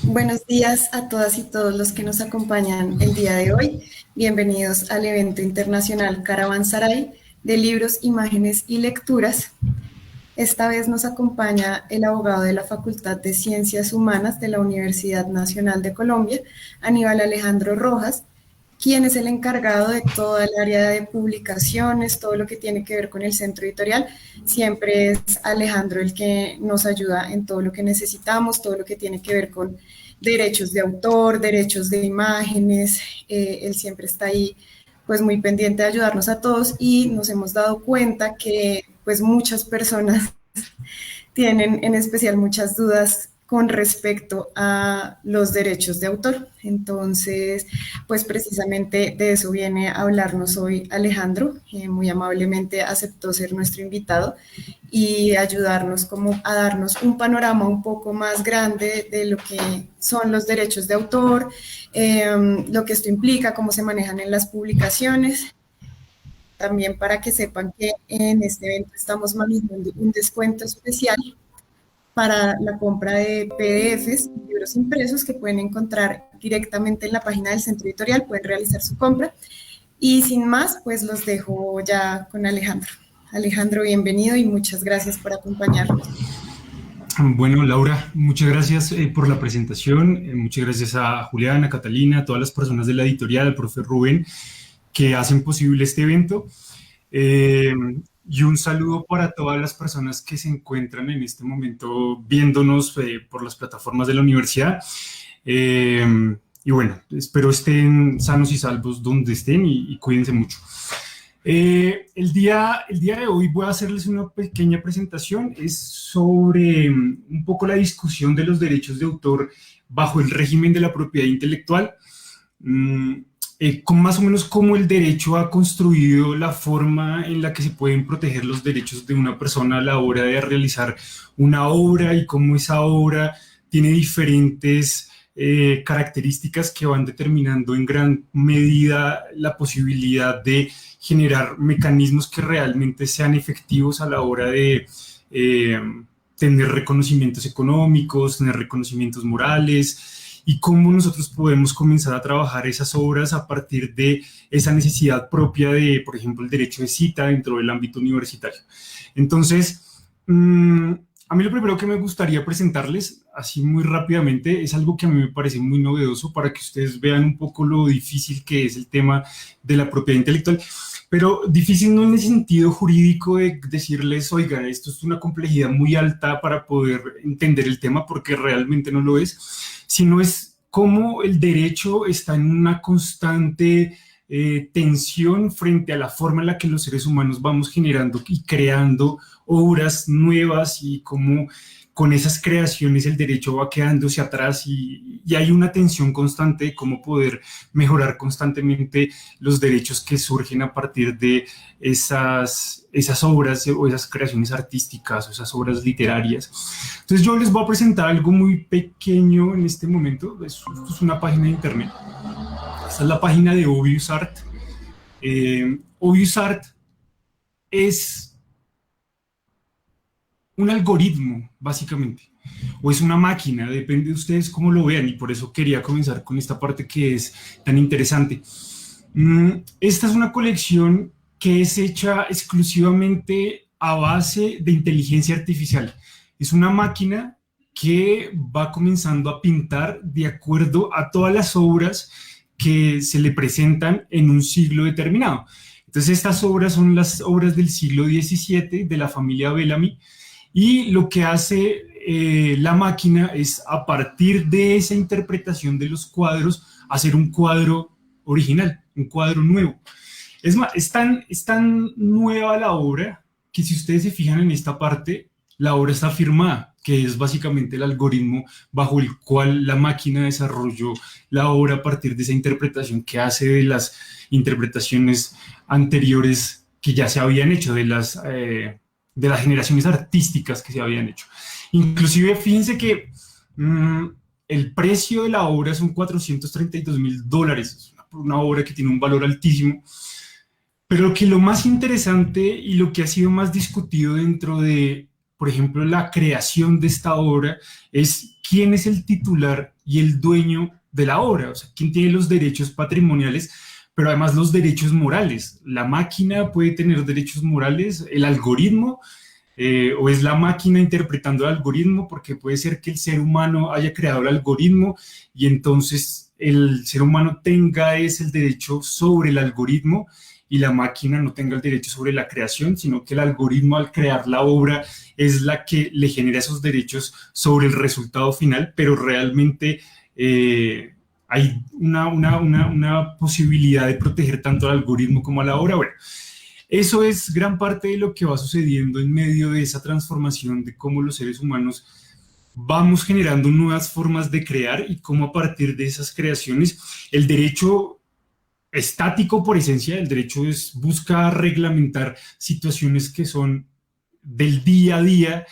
Buenos días a todas y todos los que nos acompañan el día de hoy. Bienvenidos al evento internacional Caravanserai de libros, imágenes y lecturas. Esta vez nos acompaña el abogado de la Facultad de Ciencias Humanas de la Universidad Nacional de Colombia, Aníbal Alejandro Rojas, quien es el encargado de toda el área de publicaciones, todo lo que tiene que ver con el centro editorial. Siempre es Alejandro el que nos ayuda en todo lo que necesitamos, todo lo que tiene que ver con derechos de autor, derechos de imágenes. Él siempre está ahí pues muy pendiente de ayudarnos a todos y nos hemos dado cuenta que pues muchas personas tienen en especial muchas dudas con respecto a los derechos de autor. Entonces, pues precisamente de eso viene a hablarnos hoy Alejandro. Muy amablemente aceptó ser nuestro invitado y ayudarnos como a darnos un panorama un poco más grande de lo que son los derechos de autor, lo que esto implica, cómo se manejan en las publicaciones. También para que sepan que en este evento estamos manejando un descuento especial para la compra de PDFs, libros impresos que pueden encontrar directamente en la página del centro editorial, pueden realizar su compra. Y sin más, pues los dejo ya con Alejandro. Alejandro, bienvenido y muchas gracias por acompañarnos. Bueno, Laura, muchas gracias por la presentación. Muchas gracias a Julián, a Catalina, a todas las personas de la editorial, al profe Rubén, que hacen posible este evento. Eh, y un saludo para todas las personas que se encuentran en este momento viéndonos por las plataformas de la universidad. Eh, y bueno, espero estén sanos y salvos donde estén y cuídense mucho. El día de hoy voy a hacerles una pequeña presentación, es sobre un poco la discusión de los derechos de autor bajo el régimen de la propiedad intelectual, mm, con más o menos cómo el derecho ha construido la forma en la que se pueden proteger los derechos de una persona a la hora de realizar una obra y cómo esa obra tiene diferentes características que van determinando en gran medida la posibilidad de generar mecanismos que realmente sean efectivos a la hora de tener reconocimientos económicos, tener reconocimientos morales y cómo nosotros podemos comenzar a trabajar esas obras a partir de esa necesidad propia de, por ejemplo, el derecho de cita dentro del ámbito universitario. Entonces, a mí lo primero que me gustaría presentarles, así muy rápidamente, es algo que a mí me parece muy novedoso para que ustedes vean un poco lo difícil que es el tema de la propiedad intelectual. Pero difícil no en el sentido jurídico de decirles, oiga, esto es una complejidad muy alta para poder entender el tema, porque realmente no lo es, sino es cómo el derecho está en una constante tensión frente a la forma en la que los seres humanos vamos generando y creando obras nuevas y cómo con esas creaciones el derecho va quedándose atrás y hay una tensión constante de cómo poder mejorar constantemente los derechos que surgen a partir de esas obras o esas creaciones artísticas o esas obras literarias. Entonces yo les voy a presentar algo muy pequeño en este momento. Esto es una página de internet. Esta es la página de Obvious Art. Obvious Art es un algoritmo, básicamente, o es una máquina, depende de ustedes cómo lo vean, y por eso quería comenzar con esta parte que es tan interesante. Esta es una colección que es hecha exclusivamente a base de inteligencia artificial. Es una máquina que va comenzando a pintar de acuerdo a todas las obras que se le presentan en un siglo determinado. Entonces, estas obras son las obras del siglo XVII de la familia Bellamy, y lo que hace la máquina es, a partir de esa interpretación de los cuadros, hacer un cuadro original, un cuadro nuevo. Es más, es tan nueva la obra que si ustedes se fijan en esta parte, la obra está firmada, que es básicamente el algoritmo bajo el cual la máquina desarrolló la obra a partir de esa interpretación que hace de las interpretaciones anteriores que ya se habían hecho, de las generaciones artísticas que se habían hecho. Inclusive, fíjense que el precio de la obra son $432,000. Es una obra que tiene un valor altísimo. Pero lo más interesante y lo que ha sido más discutido dentro de por ejemplo, la creación de esta obra es quién es el titular y el dueño de la obra, o sea, quién tiene los derechos patrimoniales, pero además los derechos morales. La máquina puede tener derechos morales, el algoritmo, o es la máquina interpretando el algoritmo, porque puede ser que el ser humano haya creado el algoritmo y entonces el ser humano tenga el derecho sobre el algoritmo y la máquina no tenga el derecho sobre la creación, sino que el algoritmo al crear la obra es la que le genera esos derechos sobre el resultado final, pero realmente hay una posibilidad de proteger tanto al algoritmo como a la obra. Bueno, eso es gran parte de lo que va sucediendo en medio de esa transformación de cómo los seres humanos vamos generando nuevas formas de crear y cómo a partir de esas creaciones el derecho estático por esencia, el derecho busca reglamentar situaciones que son del día a día,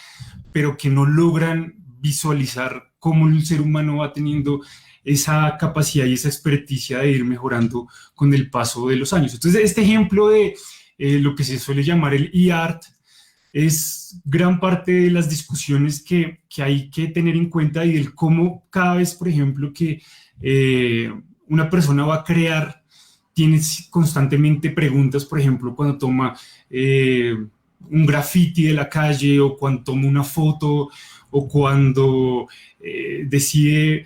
pero que no logran visualizar cómo el ser humano va teniendo esa capacidad y esa experticia de ir mejorando con el paso de los años. Entonces, este ejemplo de lo que se suele llamar el e-art es gran parte de las discusiones que hay que tener en cuenta y del cómo cada vez, por ejemplo, que una persona va a crear, tiene constantemente preguntas, por ejemplo, cuando toma un graffiti de la calle o cuando toma una foto o cuando decide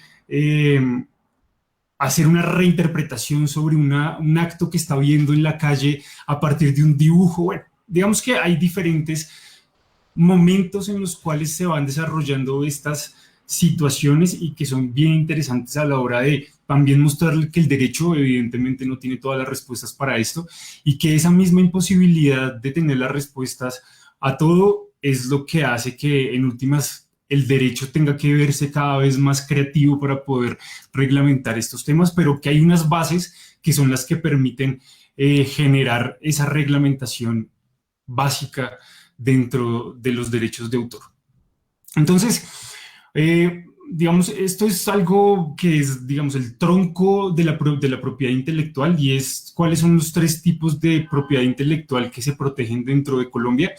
hacer una reinterpretación sobre un acto que está viendo en la calle a partir de un dibujo. Bueno, digamos que hay diferentes momentos en los cuales se van desarrollando estas situaciones y que son bien interesantes a la hora de también mostrarle que el derecho evidentemente no tiene todas las respuestas para esto y que esa misma imposibilidad de tener las respuestas a todo es lo que hace que en últimas el derecho tenga que verse cada vez más creativo para poder reglamentar estos temas, pero que hay unas bases que son las que permiten generar esa reglamentación básica dentro de los derechos de autor. Entonces, digamos, esto es algo que es, digamos, el tronco de la propiedad intelectual y es cuáles son los tres tipos de propiedad intelectual que se protegen dentro de Colombia.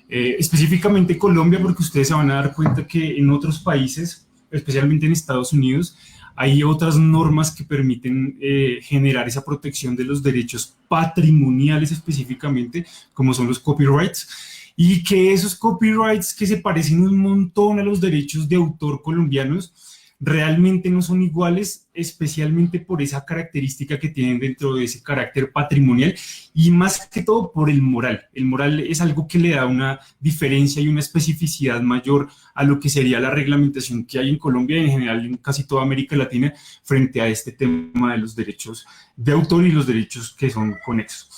Específicamente Colombia, porque ustedes se van a dar cuenta que en otros países, especialmente en Estados Unidos, hay otras normas que permiten generar esa protección de los derechos patrimoniales específicamente, como son los copyrights, y que esos copyrights que se parecen un montón a los derechos de autor colombianos, realmente no son iguales, especialmente por esa característica que tienen dentro de ese carácter patrimonial y más que todo por el moral. El moral es algo que le da una diferencia y una especificidad mayor a lo que sería la reglamentación que hay en Colombia y en general en casi toda América Latina frente a este tema de los derechos de autor y los derechos que son conexos.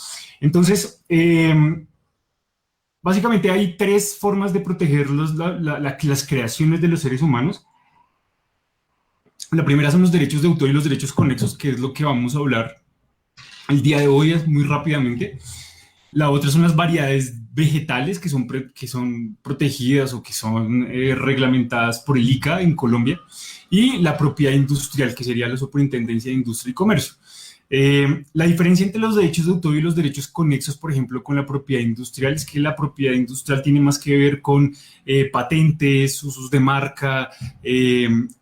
Entonces, básicamente hay tres formas de proteger las creaciones de los seres humanos. La primera son los derechos de autor y los derechos conexos, que es lo que vamos a hablar el día de hoy muy rápidamente. La otra son las variedades vegetales que son protegidas o que son reglamentadas por el ICA en Colombia. Y la propiedad industrial, que sería la Superintendencia de Industria y Comercio. La diferencia entre los derechos de autor y los derechos conexos, por ejemplo, con la propiedad industrial, es que la propiedad industrial tiene más que ver con patentes, usos de marca,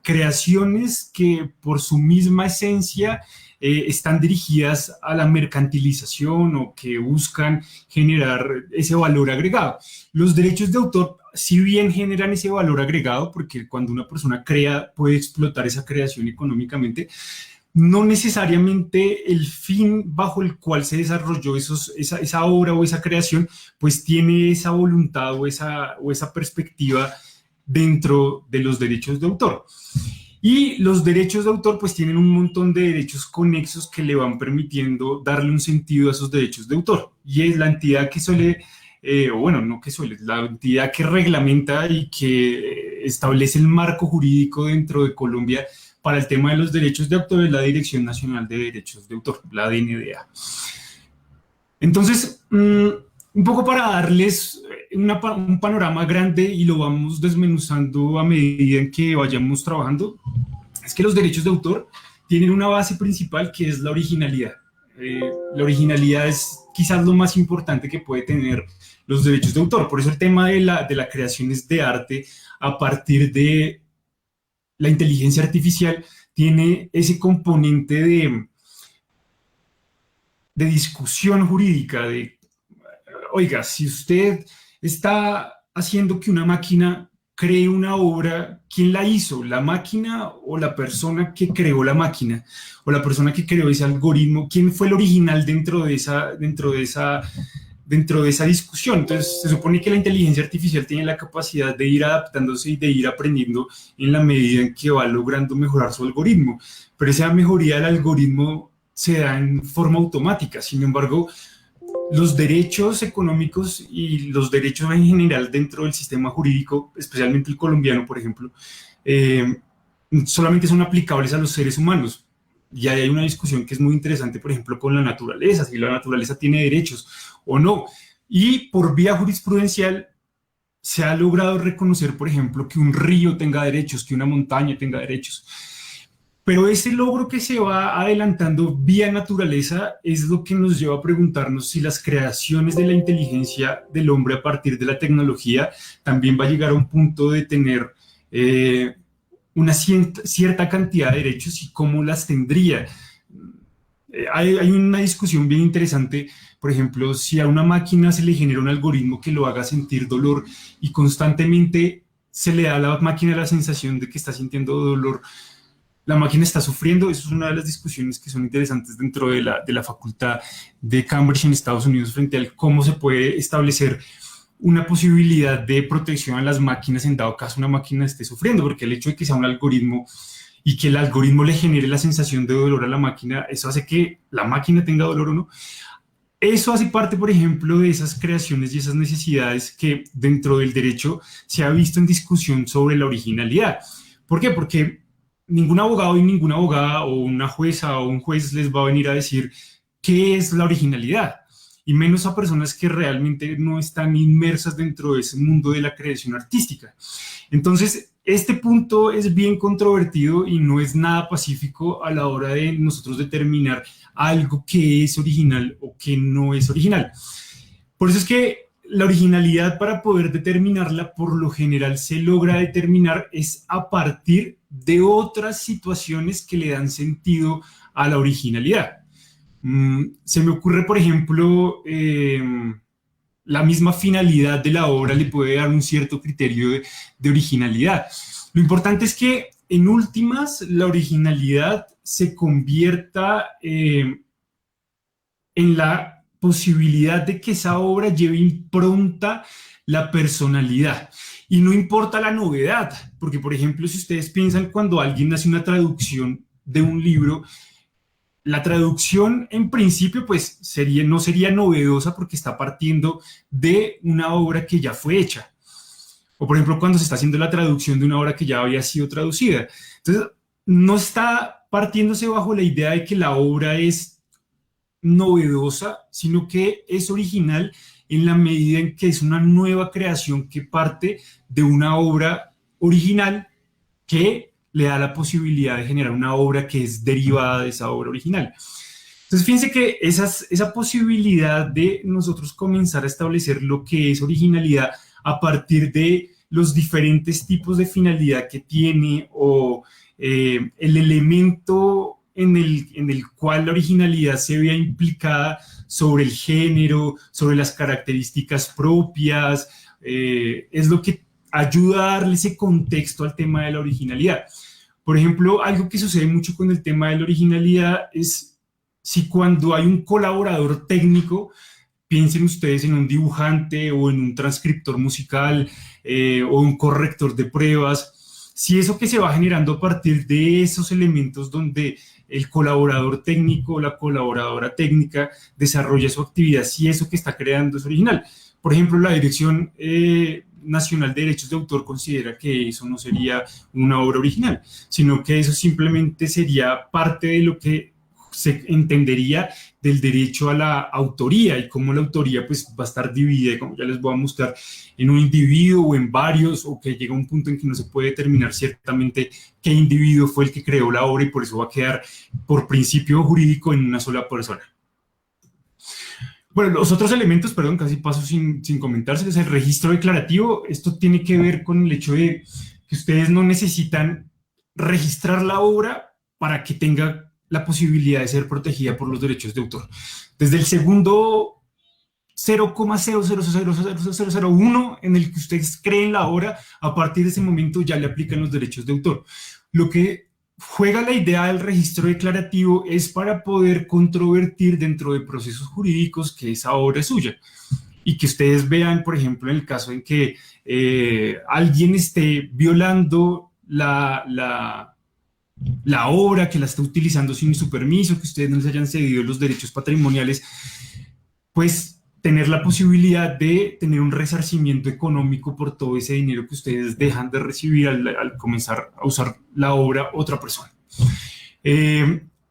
creaciones que por su misma esencia están dirigidas a la mercantilización o que buscan generar ese valor agregado. Los derechos de autor, si bien generan ese valor agregado, porque cuando una persona crea puede explotar esa creación económicamente, no necesariamente el fin bajo el cual se desarrolló esa obra o esa creación, pues tiene esa voluntad o esa perspectiva dentro de los derechos de autor. Y los derechos de autor pues tienen un montón de derechos conexos que le van permitiendo darle un sentido a esos derechos de autor. Y es la entidad que suele, o bueno, no que suele, la entidad que reglamenta y que establece el marco jurídico dentro de Colombia para el tema de los derechos de autor es la Dirección Nacional de Derechos de Autor, la DNDA. Entonces, un poco para darles un panorama grande y lo vamos desmenuzando a medida en que vayamos trabajando, es que los derechos de autor tienen una base principal que es la originalidad. La originalidad es quizás lo más importante que puede tener los derechos de autor. Por eso el tema de la creación es de arte a partir de la inteligencia artificial tiene ese componente de discusión jurídica, de, oiga, si usted está haciendo que una máquina cree una obra, ¿quién la hizo? ¿La máquina o la persona que creó la máquina? ¿O la persona que creó ese algoritmo? ¿Quién fue el original dentro de esa discusión? Entonces, se supone que la inteligencia artificial tiene la capacidad de ir adaptándose y de ir aprendiendo en la medida en que va logrando mejorar su algoritmo. Pero esa mejoría del algoritmo se da en forma automática. Sin embargo, los derechos económicos y los derechos en general dentro del sistema jurídico, especialmente el colombiano, por ejemplo, eh, solamente son aplicables a los seres humanos. Y ahí hay una discusión que es muy interesante, por ejemplo, con la naturaleza, si la naturaleza tiene derechos o no. Y por vía jurisprudencial se ha logrado reconocer, por ejemplo, que un río tenga derechos, que una montaña tenga derechos. Pero ese logro que se va adelantando vía naturaleza es lo que nos lleva a preguntarnos si las creaciones de la inteligencia del hombre a partir de la tecnología también va a llegar a un punto de tener una cierta cantidad de derechos y cómo las tendría. Hay una discusión bien interesante, por ejemplo, si a una máquina se le genera un algoritmo que lo haga sentir dolor y constantemente se le da a la máquina la sensación de que está sintiendo dolor, la máquina está sufriendo. Eso es una de las discusiones que son interesantes dentro de la facultad de Cambridge en Estados Unidos frente al cómo se puede establecer una posibilidad de protección a las máquinas en dado caso una máquina esté sufriendo, porque el hecho de que sea un algoritmo y que el algoritmo le genere la sensación de dolor a la máquina, eso hace que la máquina tenga dolor o no. Eso hace parte, por ejemplo, de esas creaciones y esas necesidades que dentro del derecho se ha visto en discusión sobre la originalidad. ¿Por qué? Porque ningún abogado y ninguna abogada o una jueza o un juez les va a venir a decir qué es la originalidad, y menos a personas que realmente no están inmersas dentro de ese mundo de la creación artística. Entonces, este punto es bien controvertido y no es nada pacífico a la hora de nosotros determinar algo que es original o que no es original. Por eso es que la originalidad, para poder determinarla, por lo general se logra determinar es a partir de otras situaciones que le dan sentido a la originalidad. Se me ocurre, por ejemplo, la misma finalidad de la obra le puede dar un cierto criterio de originalidad. Lo importante es que, en últimas, la originalidad se convierta en la posibilidad de que esa obra lleve impronta la personalidad. Y no importa la novedad, porque, por ejemplo, si ustedes piensan cuando alguien hace una traducción de un libro, la traducción en principio pues no sería novedosa porque está partiendo de una obra que ya fue hecha. O por ejemplo cuando se está haciendo la traducción de una obra que ya había sido traducida. Entonces no está partiéndose bajo la idea de que la obra es novedosa, sino que es original en la medida en que es una nueva creación que parte de una obra original que le da la posibilidad de generar una obra que es derivada de esa obra original. Entonces, fíjense que esa posibilidad de nosotros comenzar a establecer lo que es originalidad a partir de los diferentes tipos de finalidad que tiene o el elemento en el cual la originalidad se vea implicada sobre el género, sobre las características propias, es lo que ayuda a darle ese contexto al tema de la originalidad. Por ejemplo, algo que sucede mucho con el tema de la originalidad es si cuando hay un colaborador técnico, piensen ustedes en un dibujante o en un transcriptor musical o un corrector de pruebas, si eso que se va generando a partir de esos elementos donde el colaborador técnico o la colaboradora técnica desarrolla su actividad, si eso que está creando es original. Por ejemplo, la Dirección Nacional de Derechos de Autor considera que eso no sería una obra original, sino que eso simplemente sería parte de lo que se entendería del derecho a la autoría y cómo la autoría pues va a estar dividida, como ya les voy a mostrar, en un individuo o en varios, o que llega a un punto en que no se puede determinar ciertamente qué individuo fue el que creó la obra y por eso va a quedar por principio jurídico en una sola persona. Bueno, los otros elementos, perdón, casi paso sin comentarse, es el registro declarativo. Esto tiene que ver con el hecho de que ustedes no necesitan registrar la obra para que tenga la posibilidad de ser protegida por los derechos de autor. Desde el segundo 0,0000001 en el que ustedes creen la obra, a partir de ese momento ya le aplican los derechos de autor. Lo que juega la idea del registro declarativo es para poder controvertir dentro de procesos jurídicos que esa obra es suya y que ustedes vean, por ejemplo, en el caso en que alguien esté violando la obra, que la está utilizando sin su permiso, que ustedes no les hayan cedido los derechos patrimoniales, pues tener la posibilidad de tener un resarcimiento económico por todo ese dinero que ustedes dejan de recibir al comenzar a usar la obra otra persona.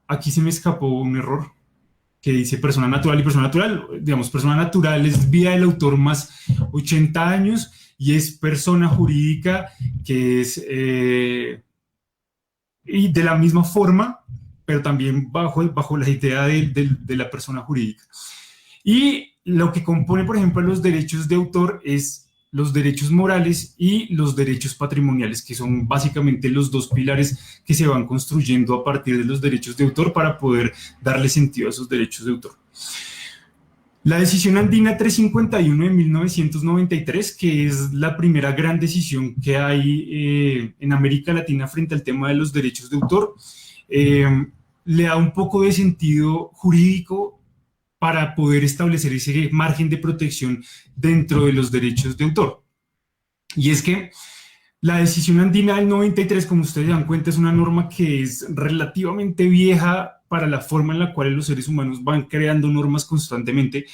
Aquí se me escapó un error que dice persona natural y persona natural. Digamos, persona natural es vida del autor más 80 años y es persona jurídica que es y de la misma forma, pero también bajo la idea de la persona jurídica. Y lo que compone, por ejemplo, los derechos de autor es los derechos morales y los derechos patrimoniales, que son básicamente los dos pilares que se van construyendo a partir de los derechos de autor para poder darle sentido a esos derechos de autor. La decisión andina 351 de 1993, que es la primera gran decisión que hay en América Latina frente al tema de los derechos de autor, le da un poco de sentido jurídico para poder establecer ese margen de protección dentro de los derechos de autor. Y es que la decisión andina del 93, como ustedes se dan cuenta, es una norma que es relativamente vieja para la forma en la cual los seres humanos van creando normas constantemente,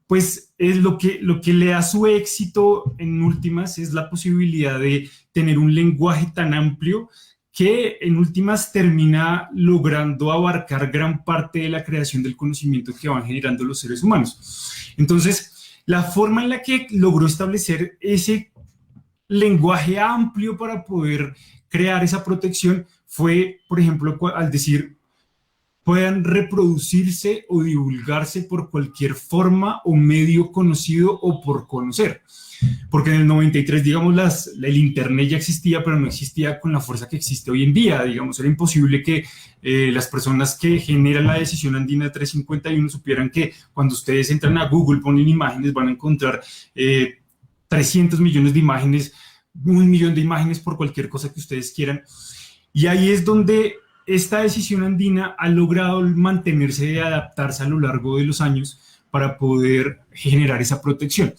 pues es lo que le da su éxito en últimas, es la posibilidad de tener un lenguaje tan amplio que en últimas termina logrando abarcar gran parte de la creación del conocimiento que van generando los seres humanos. Entonces, la forma en la que logró establecer ese lenguaje amplio para poder crear esa protección fue, por ejemplo, al decir puedan reproducirse o divulgarse por cualquier forma o medio conocido o por conocer. Porque en el 93, digamos, el Internet ya existía, pero no existía con la fuerza que existe hoy en día. Digamos, era imposible que las personas que generan la decisión andina 351 supieran que cuando ustedes entran a Google, ponen imágenes, van a encontrar 300 millones de imágenes, 1 millón de imágenes por cualquier cosa que ustedes quieran. Y ahí es donde esta decisión andina ha logrado mantenerse y adaptarse a lo largo de los años para poder generar esa protección.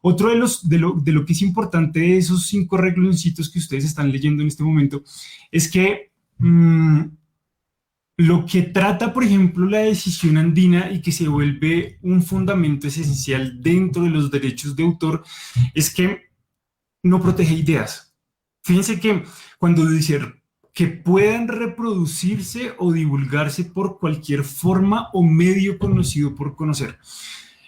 Otro de lo que es importante de esos 5 rengloncitos que ustedes están leyendo en este momento es que lo que trata, por ejemplo, la decisión andina y que se vuelve un fundamento esencial dentro de los derechos de autor es que no protege ideas. Fíjense que cuando dice que puedan reproducirse o divulgarse por cualquier forma o medio conocido por conocer.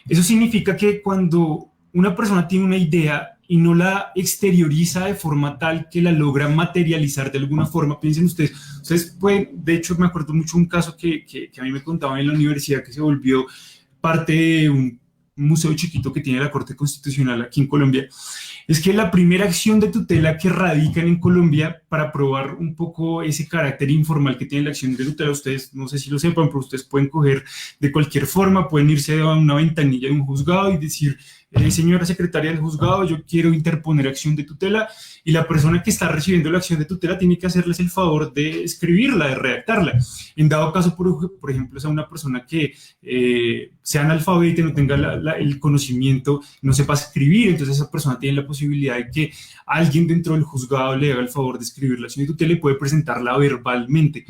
Eso significa que cuando una persona tiene una idea y no la exterioriza de forma tal que la logra materializar de alguna forma, piensen ustedes pueden, de hecho me acuerdo mucho un caso que a mí me contaban en la universidad que se volvió parte de un museo chiquito que tiene la Corte Constitucional aquí en Colombia, es que la primera acción de tutela que radican en Colombia para probar un poco ese carácter informal que tiene la acción de tutela, ustedes no sé si lo sepan, pero ustedes pueden coger de cualquier forma, pueden irse a una ventanilla de un juzgado y decir, señora secretaria del juzgado, yo quiero interponer acción de tutela, y la persona que está recibiendo la acción de tutela tiene que hacerles el favor de escribirla, de redactarla. En dado caso, por ejemplo, es a una persona que sea analfabeta y no tenga el conocimiento, no sepa escribir, entonces esa persona tiene la posibilidad de que alguien dentro del juzgado le haga el favor de escribir la acción de tutela y puede presentarla verbalmente.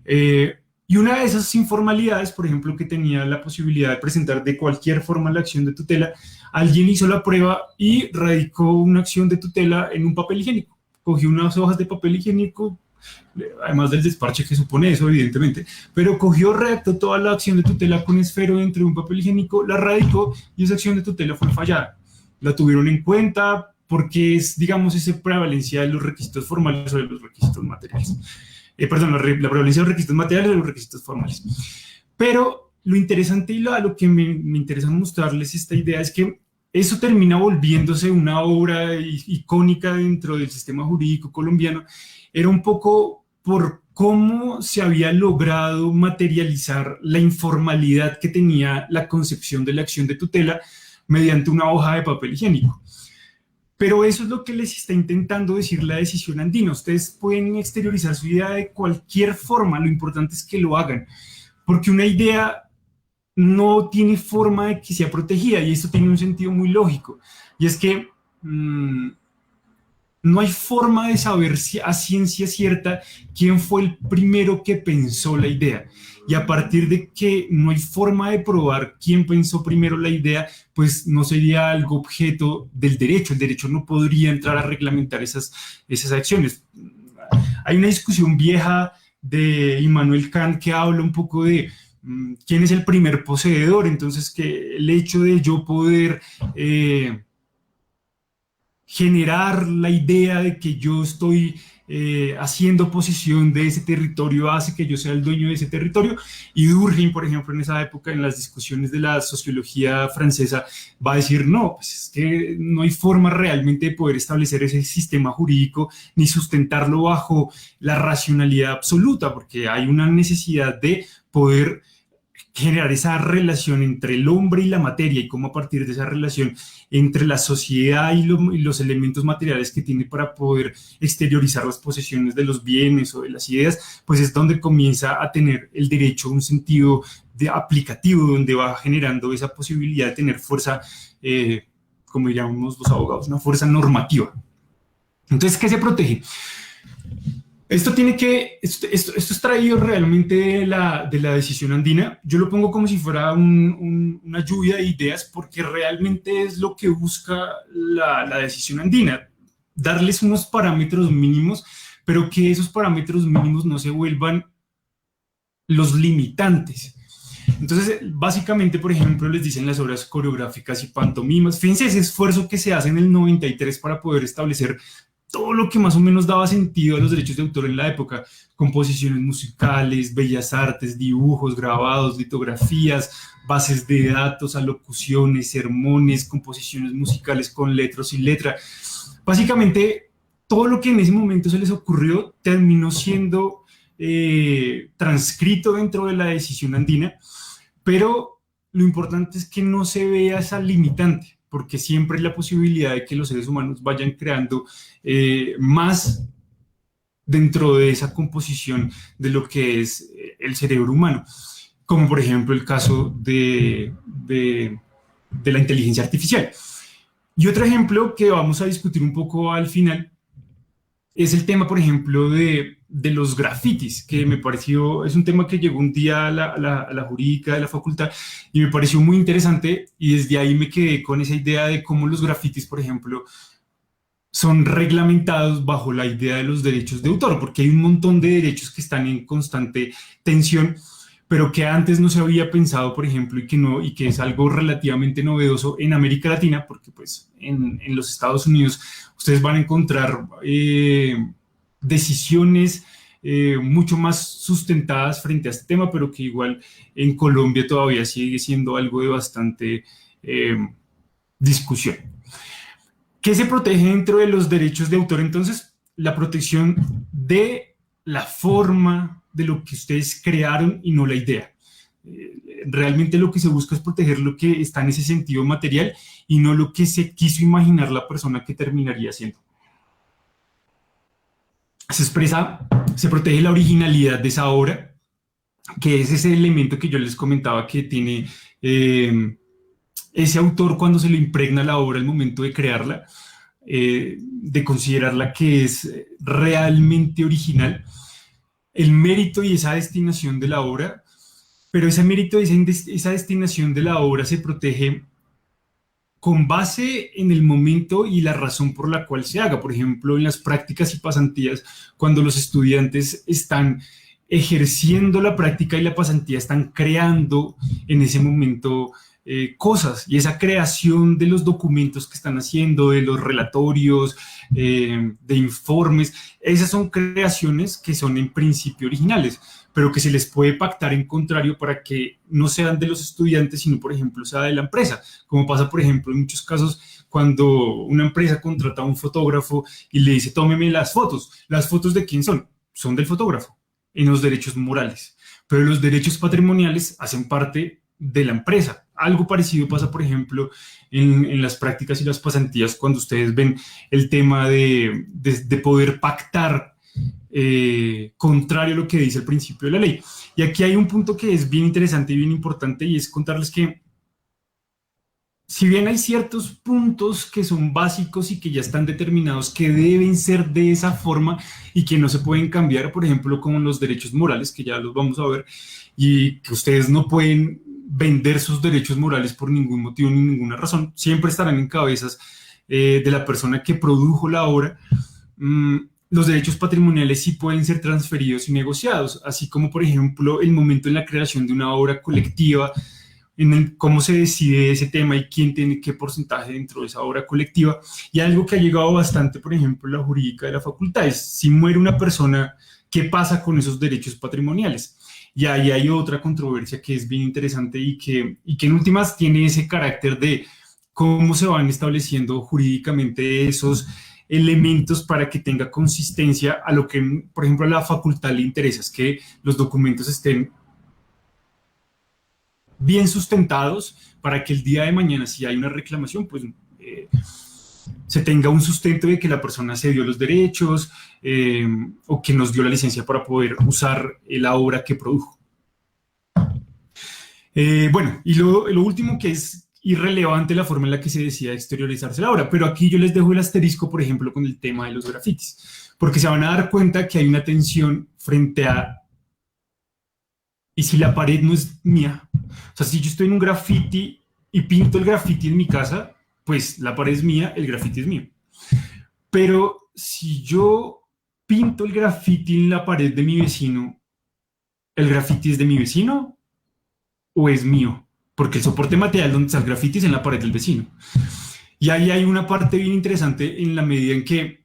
Y una de esas informalidades, por ejemplo, que tenía la posibilidad de presentar de cualquier forma la acción de tutela, alguien hizo la prueba y radicó una acción de tutela en un papel higiénico. Cogió unas hojas de papel higiénico, además del desparche que supone eso, evidentemente, pero redactó toda la acción de tutela con esfero dentro de un papel higiénico, la radicó y esa acción de tutela fue fallada. La tuvieron en cuenta porque es, digamos, esa prevalencia de los requisitos formales sobre los requisitos materiales. La prevalencia de los requisitos materiales y los requisitos formales. Pero lo interesante y a lo que me interesa mostrarles esta idea es que eso termina volviéndose una obra icónica dentro del sistema jurídico colombiano. Era un poco por cómo se había logrado materializar la informalidad que tenía la concepción de la acción de tutela mediante una hoja de papel higiénico. Pero eso es lo que les está intentando decir la decisión andina. Ustedes pueden exteriorizar su idea de cualquier forma, lo importante es que lo hagan, porque una idea no tiene forma de que sea protegida, y esto tiene un sentido muy lógico, y es que no hay forma de saber a ciencia cierta quién fue el primero que pensó la idea, y a partir de que no hay forma de probar quién pensó primero la idea, pues no sería algo objeto del derecho. El derecho no podría entrar a reglamentar esas acciones. Hay una discusión vieja de Immanuel Kant que habla un poco de quién es el primer poseedor. Entonces, que el hecho de yo poder generar la idea de que yo estoy haciendo posesión de ese territorio hace que yo sea el dueño de ese territorio. Y Durkheim, por ejemplo, en esa época, en las discusiones de la sociología francesa, va a decir, no, pues es que no hay forma realmente de poder establecer ese sistema jurídico ni sustentarlo bajo la racionalidad absoluta, porque hay una necesidad de poder generar esa relación entre el hombre y la materia, y cómo a partir de esa relación entre la sociedad y los elementos materiales que tiene para poder exteriorizar las posesiones de los bienes o de las ideas, pues es donde comienza a tener el derecho un sentido de aplicativo, donde va generando esa posibilidad de tener fuerza, como diríamos los abogados, una fuerza normativa. Entonces, ¿qué se protege? Esto es traído realmente de la decisión andina. Yo lo pongo como si fuera una lluvia de ideas, porque realmente es lo que busca la decisión andina, darles unos parámetros mínimos, pero que esos parámetros mínimos no se vuelvan los limitantes. Entonces, básicamente, por ejemplo, les dicen las obras coreográficas y pantomimas. Fíjense ese esfuerzo que se hace en el 93 para poder establecer todo lo que más o menos daba sentido a los derechos de autor en la época: composiciones musicales, bellas artes, dibujos, grabados, litografías, bases de datos, alocuciones, sermones, composiciones musicales con letras y letra. Básicamente, todo lo que en ese momento se les ocurrió terminó siendo transcrito dentro de la decisión andina, pero lo importante es que no se vea esa limitante, porque siempre hay la posibilidad de que los seres humanos vayan creando más dentro de esa composición de lo que es el cerebro humano, como por ejemplo el caso de la inteligencia artificial. Y otro ejemplo que vamos a discutir un poco al final es el tema, por ejemplo, de los grafitis, que me pareció, es un tema que llegó un día a la jurídica de la facultad y me pareció muy interesante, y desde ahí me quedé con esa idea de cómo los grafitis, por ejemplo, son reglamentados bajo la idea de los derechos de autor, porque hay un montón de derechos que están en constante tensión, pero que antes no se había pensado, por ejemplo, y que es algo relativamente novedoso en América Latina, porque pues en los Estados Unidos ustedes van a encontrar decisiones mucho más sustentadas frente a este tema, pero que igual en Colombia todavía sigue siendo algo de bastante discusión. ¿Qué se protege dentro de los derechos de autor? Entonces, la protección de la forma de lo que ustedes crearon y no la idea. Realmente lo que se busca es proteger lo que está en ese sentido material y no lo que se quiso imaginar la persona que terminaría haciendo. Se protege la originalidad de esa obra, que es ese elemento que yo les comentaba que tiene ese autor cuando se le impregna la obra al momento de crearla, de considerarla que es realmente original, el mérito y esa destinación de la obra, pero ese mérito y esa destinación de la obra se protege con base en el momento y la razón por la cual se haga. Por ejemplo, en las prácticas y pasantías, cuando los estudiantes están ejerciendo la práctica y la pasantía, están creando en ese momento cosas, y esa creación de los documentos que están haciendo, de los relatorios, de informes, esas son creaciones que son en principio originales, pero que se les puede pactar en contrario para que no sean de los estudiantes, sino, por ejemplo, sea de la empresa, como pasa, por ejemplo, en muchos casos cuando una empresa contrata a un fotógrafo y le dice, tómeme las fotos ¿de quién son? Son del fotógrafo, en los derechos morales, pero los derechos patrimoniales hacen parte de la empresa. Algo parecido pasa, por ejemplo, en las prácticas y las pasantías, cuando ustedes ven el tema de poder pactar contrario a lo que dice el principio de la ley. Y aquí hay un punto que es bien interesante y bien importante, y es contarles que si bien hay ciertos puntos que son básicos y que ya están determinados que deben ser de esa forma y que no se pueden cambiar, por ejemplo, como los derechos morales, que ya los vamos a ver, y que ustedes no pueden vender sus derechos morales por ningún motivo ni ninguna razón, siempre estarán en cabezas de la persona que produjo la obra. Los derechos patrimoniales sí pueden ser transferidos y negociados, así como, por ejemplo, el momento en la creación de una obra colectiva, cómo se decide ese tema y quién tiene qué porcentaje dentro de esa obra colectiva. Y algo que ha llegado bastante, por ejemplo, la jurídica de la facultad, es si muere una persona, ¿qué pasa con esos derechos patrimoniales? Y ahí hay otra controversia que es bien interesante y que en últimas tiene ese carácter de cómo se van estableciendo jurídicamente esos elementos para que tenga consistencia a lo que, por ejemplo, a la facultad le interesa, es que los documentos estén bien sustentados para que el día de mañana, si hay una reclamación, pues se tenga un sustento de que la persona se dio los derechos o que nos dio la licencia para poder usar la obra que produjo. Bueno, y lo último, que es irrelevante la forma en la que se decida exteriorizarse la obra, pero aquí yo les dejo el asterisco, por ejemplo, con el tema de los grafitis, porque se van a dar cuenta que hay una tensión frente a y si la pared no es mía. O sea, si yo estoy en un graffiti y pinto el graffiti en mi casa, pues la pared es mía, el graffiti es mío. Pero si yo pinto el graffiti en la pared de mi vecino, ¿el graffiti es de mi vecino o es mío? Porque el soporte material donde está el graffiti es en la pared del vecino. Y ahí hay una parte bien interesante en la medida en que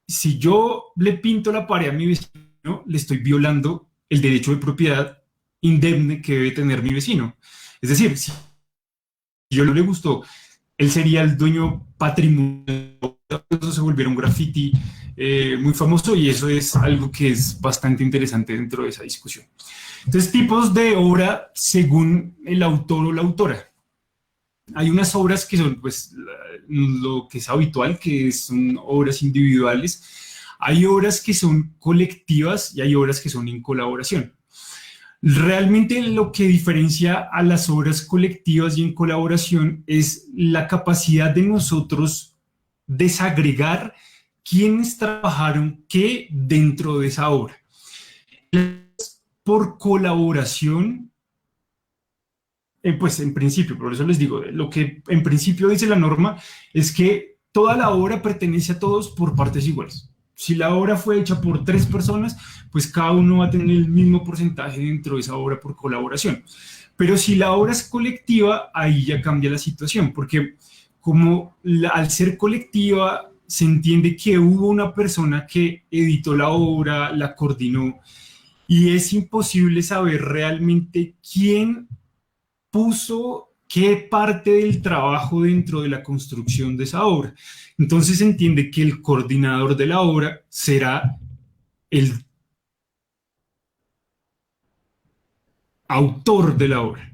si yo le pinto la pared a mi vecino, le estoy violando el derecho de propiedad indemne que debe tener mi vecino. Es decir, si yo no le gustó, él sería el dueño patrimonial, eso se volviera un graffiti muy famoso, y eso es algo que es bastante interesante dentro de esa discusión. Entonces, tipos de obra según el autor o la autora. Hay unas obras que son, pues, lo que es habitual, que son obras individuales. Hay obras que son colectivas y hay obras que son en colaboración. Realmente lo que diferencia a las obras colectivas y en colaboración es la capacidad de nosotros desagregar quiénes trabajaron qué dentro de esa obra. Por colaboración, pues en principio, por eso les digo, lo que en principio dice la norma es que toda la obra pertenece a todos por partes iguales. Si la obra fue hecha por 3 personas, pues cada uno va a tener el mismo porcentaje dentro de esa obra por colaboración. Pero si la obra es colectiva, ahí ya cambia la situación, porque como al ser colectiva se entiende que hubo una persona que editó la obra, la coordinó, y es imposible saber realmente quién puso qué parte del trabajo dentro de la construcción de esa obra. Entonces se entiende que el coordinador de la obra será el autor de la obra.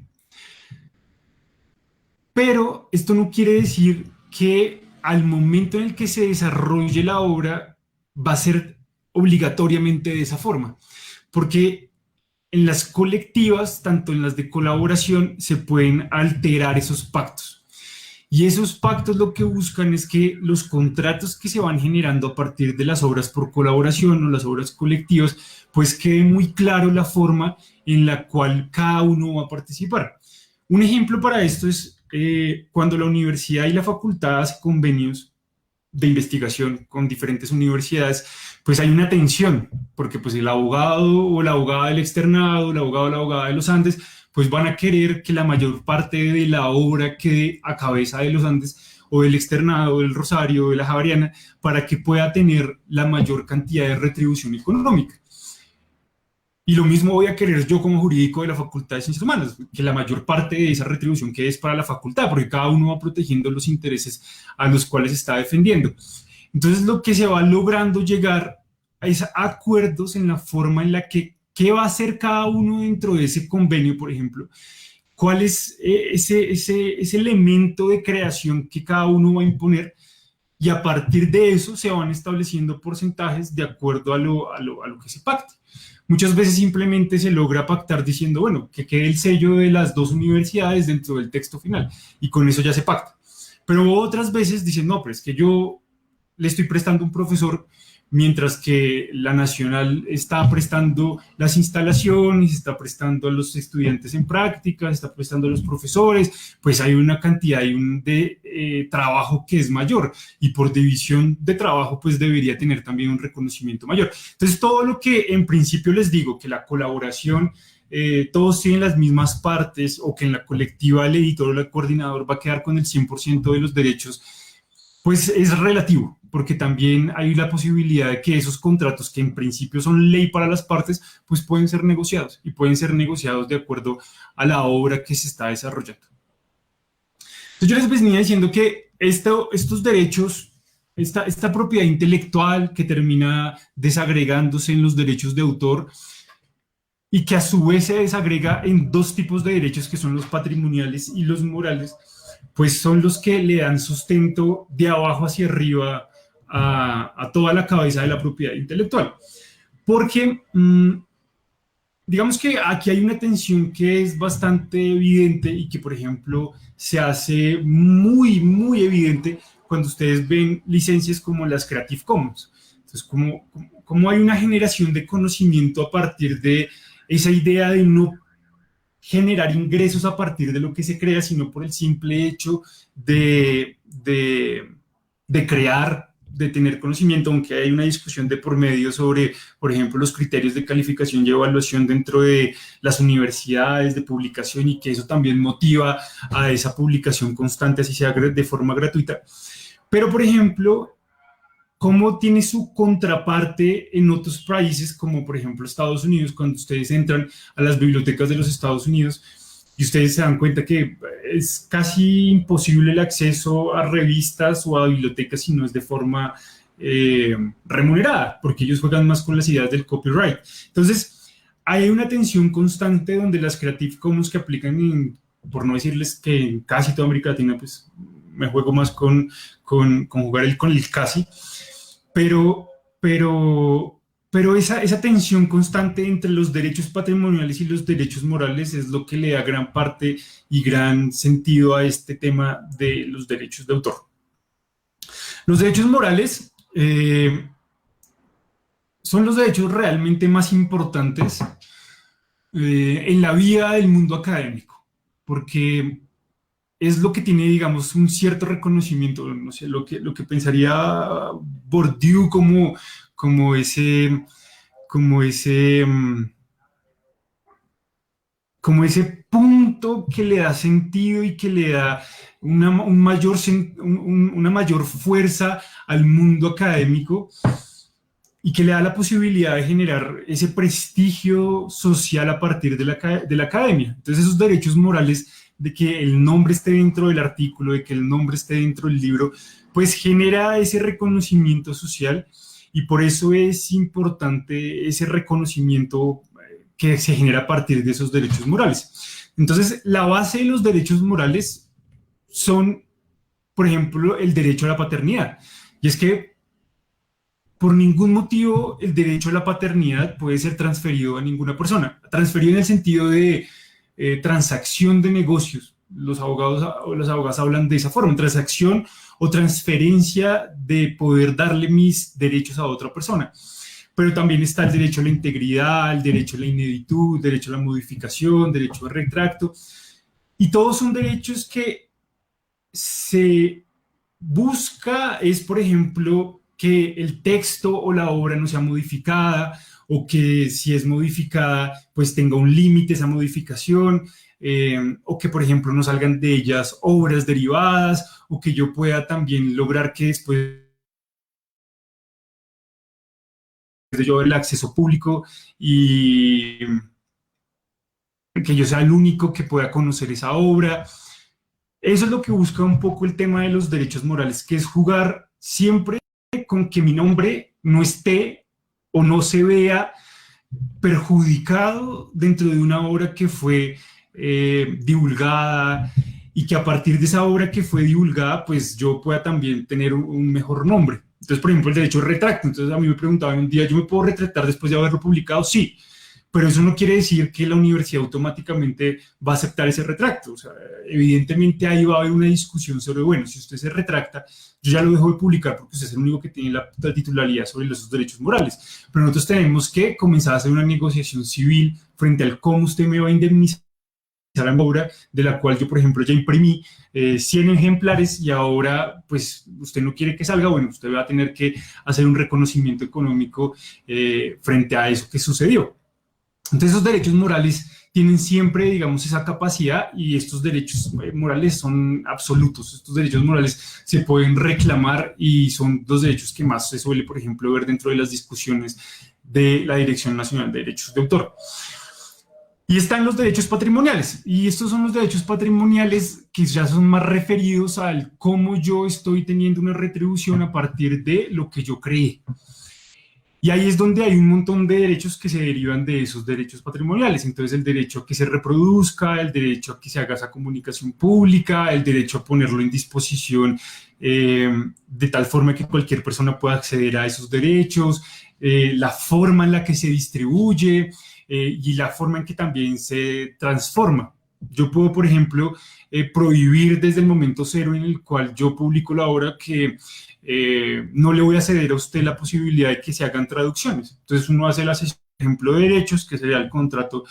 Pero esto no quiere decir que al momento en el que se desarrolle la obra va a ser obligatoriamente de esa forma, porque en las colectivas, tanto en las de colaboración, se pueden alterar esos pactos. Y esos pactos lo que buscan es que los contratos que se van generando a partir de las obras por colaboración o las obras colectivas, pues quede muy claro la forma en la cual cada uno va a participar. Un ejemplo para esto es cuando la universidad y la facultad hacen convenios de investigación con diferentes universidades, pues hay una tensión, porque pues el abogado o la abogada del externado, el abogado o la abogada de los Andes, pues van a querer que la mayor parte de la obra quede a cabeza de los Andes o del externado, del Rosario, de la Javeriana, para que pueda tener la mayor cantidad de retribución económica. Y lo mismo voy a querer yo como jurídico de la Facultad de Ciencias Humanas, que la mayor parte de esa retribución quede es para la facultad, porque cada uno va protegiendo los intereses a los cuales está defendiendo. Entonces, lo que se va logrando llegar es a acuerdos en la forma en la que, qué va a hacer cada uno dentro de ese convenio, por ejemplo, cuál es ese elemento de creación que cada uno va a imponer, y a partir de eso se van estableciendo porcentajes de acuerdo a lo que se pacte. Muchas veces simplemente se logra pactar diciendo, bueno, que quede el sello de las dos universidades dentro del texto final, y con eso ya se pacta. Pero otras veces dicen, no, pero es que yo le estoy prestando un profesor, mientras que la nacional está prestando las instalaciones, está prestando a los estudiantes en prácticas, está prestando a los profesores, pues hay una cantidad de trabajo que es mayor, y por división de trabajo pues debería tener también un reconocimiento mayor. Entonces, todo lo que en principio les digo, que la colaboración, todos tienen las mismas partes, o que en la colectiva el editor o el coordinador va a quedar con el 100% de los derechos, pues es relativo, porque también hay la posibilidad de que esos contratos, que en principio son ley para las partes, pues pueden ser negociados, y pueden ser negociados de acuerdo a la obra que se está desarrollando. Entonces, yo les venía diciendo que estos derechos, esta propiedad intelectual que termina desagregándose en los derechos de autor, y que a su vez se desagrega en dos tipos de derechos, que son los patrimoniales y los morales, pues son los que le dan sustento de abajo hacia arriba a toda la cabeza de la propiedad intelectual. Porque digamos que aquí hay una tensión que es bastante evidente, y que, por ejemplo, se hace muy, muy evidente cuando ustedes ven licencias como las Creative Commons. Entonces, como hay una generación de conocimiento a partir de esa idea de no generar ingresos a partir de lo que se crea, sino por el simple hecho de crear, de tener conocimiento, aunque hay una discusión de por medio sobre, por ejemplo, los criterios de calificación y evaluación dentro de las universidades, de publicación, y que eso también motiva a esa publicación constante, así sea de forma gratuita. Pero, por ejemplo, cómo tiene su contraparte en otros países, como por ejemplo Estados Unidos. Cuando ustedes entran a las bibliotecas de los Estados Unidos, y ustedes se dan cuenta que es casi imposible el acceso a revistas o a bibliotecas si no es de forma remunerada, porque ellos juegan más con las ideas del copyright. Entonces, hay una tensión constante donde las Creative Commons, que aplican por no decirles que en casi toda América Latina, pues me juego más con jugar con el casi, pero esa tensión constante entre los derechos patrimoniales y los derechos morales es lo que le da gran parte y gran sentido a este tema de los derechos de autor. Los derechos morales son los derechos realmente más importantes en la vida del mundo académico, porque es lo que tiene, digamos, un cierto reconocimiento, no sé, lo que pensaría Bourdieu como ese, como ese, como ese punto que le da sentido y que le da una mayor fuerza al mundo académico, y que le da la posibilidad de generar ese prestigio social a partir de la academia. Entonces, esos derechos morales, de que el nombre esté dentro del artículo, de que el nombre esté dentro del libro, pues genera ese reconocimiento social, y por eso es importante ese reconocimiento que se genera a partir de esos derechos morales. Entonces, la base de los derechos morales son, por ejemplo, el derecho a la paternidad. Y es que por ningún motivo el derecho a la paternidad puede ser transferido a ninguna persona. Transferido en el sentido de transacción de negocios. Los abogados hablan de esa forma, transacción o transferencia de poder darle mis derechos a otra persona. Pero también está el derecho a la integridad, el derecho a la ineditud, el derecho a la modificación, derecho al retracto. Y todos son derechos que se busca, es, por ejemplo, que el texto o la obra no sea modificada, o que si es modificada, pues tenga un límite esa modificación, o que, por ejemplo, no salgan de ellas obras derivadas, o que yo pueda también lograr que después de yo el acceso público y que yo sea el único que pueda conocer esa obra. Eso es lo que busca un poco el tema de los derechos morales, que es jugar siempre con que mi nombre no esté o no se vea perjudicado dentro de una obra que fue divulgada, y que a partir de esa obra que fue divulgada, pues yo pueda también tener un mejor nombre. Entonces, por ejemplo, el derecho de retracto. Entonces, a mí me preguntaban un día, ¿yo me puedo retractar después de haberlo publicado? Sí, pero eso no quiere decir que la universidad automáticamente va a aceptar ese retracto. O sea, evidentemente ahí va a haber una discusión sobre, bueno, si usted se retracta, yo ya lo dejo de publicar porque usted es el único que tiene la titularidad sobre los derechos morales. Pero nosotros tenemos que comenzar a hacer una negociación civil frente al cómo usted me va a indemnizar la obra, de la cual yo, por ejemplo, ya imprimí 100 ejemplares, y ahora, pues, usted no quiere que salga, bueno, usted va a tener que hacer un reconocimiento económico frente a eso que sucedió. Entonces, esos derechos morales tienen siempre, digamos, esa capacidad, y estos derechos morales son absolutos. Estos derechos morales se pueden reclamar y son los derechos que más se suele, por ejemplo, ver dentro de las discusiones de la Dirección Nacional de Derechos de Autor. Y están los derechos patrimoniales, y estos son los derechos patrimoniales que ya son más referidos al cómo yo estoy teniendo una retribución a partir de lo que yo creé. Y ahí es donde hay un montón de derechos que se derivan de esos derechos patrimoniales. Entonces, el derecho a que se reproduzca, el derecho a que se haga esa comunicación pública, el derecho a ponerlo en disposición de tal forma que cualquier persona pueda acceder a esos derechos, la forma en la que se distribuye, y la forma en que también se transforma. Yo puedo, por ejemplo, prohibir desde el momento cero en el cual yo publico la obra que no le voy a ceder a usted la posibilidad de que se hagan traducciones. Entonces uno hace la sesión, por ejemplo, de derechos, que sería el contrato